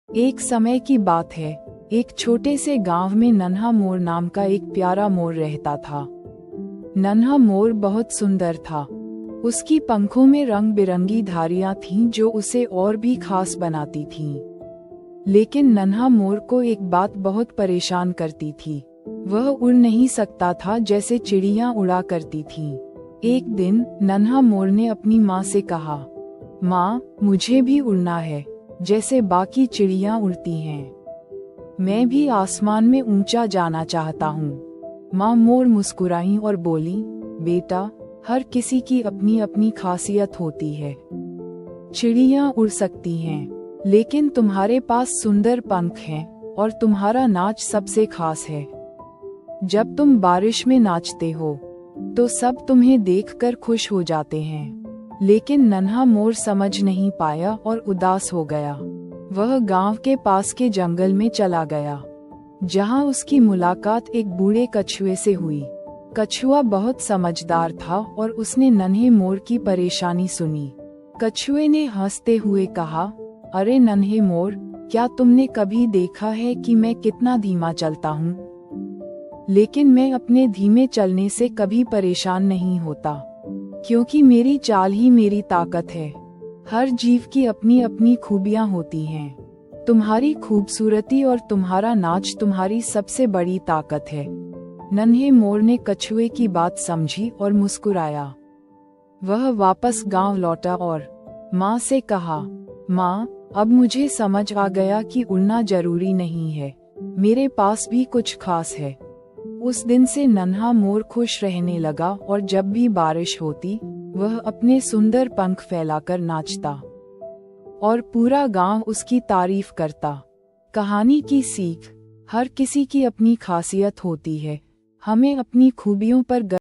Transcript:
एक समय की बात है, एक छोटे से गांव में नन्हा मोर नाम का एक प्यारा मोर रहता था। नन्हा मोर बहुत सुंदर था। उसकी पंखों में रंग बिरंगी धारियां थीं जो उसे और भी खास बनाती थीं। लेकिन नन्हा मोर को एक बात बहुत परेशान करती थी। वह उड़ नहीं सकता था जैसे चिड़ियां उड़ा करती थीं। एक दिन नन्हा मोर ने अपनी माँ से कहा, माँ, मुझे भी उड़ना है जैसे बाकी चिड़ियां उड़ती हैं। मैं भी आसमान में ऊंचा जाना चाहता हूँ। माँ मोर मुस्कुराई और बोली, बेटा, हर किसी की अपनी अपनी खासियत होती है। चिड़ियां उड़ सकती हैं, लेकिन तुम्हारे पास सुंदर पंख हैं और तुम्हारा नाच सबसे खास है। जब तुम बारिश में नाचते हो तो सब तुम्हें देखकर खुश हो जाते हैं। लेकिन नन्हा मोर समझ नहीं पाया और उदास हो गया। वह गांव के पास के जंगल में चला गया, जहां उसकी मुलाकात एक बूढ़े कछुए से हुई। कछुआ बहुत समझदार था और उसने नन्हे मोर की परेशानी सुनी। कछुए ने हंसते हुए कहा, अरे नन्हे मोर, क्या तुमने कभी देखा है कि मैं कितना धीमा चलता हूँ? लेकिन मैं अपने धीमे चलने से कभी परेशान नहीं होता, क्योंकि मेरी चाल ही मेरी ताकत है। हर जीव की अपनी अपनी खूबियां होती हैं। तुम्हारी खूबसूरती और तुम्हारा नाच तुम्हारी सबसे बड़ी ताकत है। नन्हे मोर ने कछुए की बात समझी और मुस्कुराया। वह वापस गांव लौटा और माँ से कहा, माँ, अब मुझे समझ आ गया कि उड़ना जरूरी नहीं है, मेरे पास भी कुछ खास है। उस दिन से नन्हा मोर खुश रहने लगा और जब भी बारिश होती, वह अपने सुंदर पंख फैलाकर नाचता और पूरा गांव उसकी तारीफ करता। कहानी की सीख, हर किसी की अपनी खासियत होती है। हमें अपनी खूबियों पर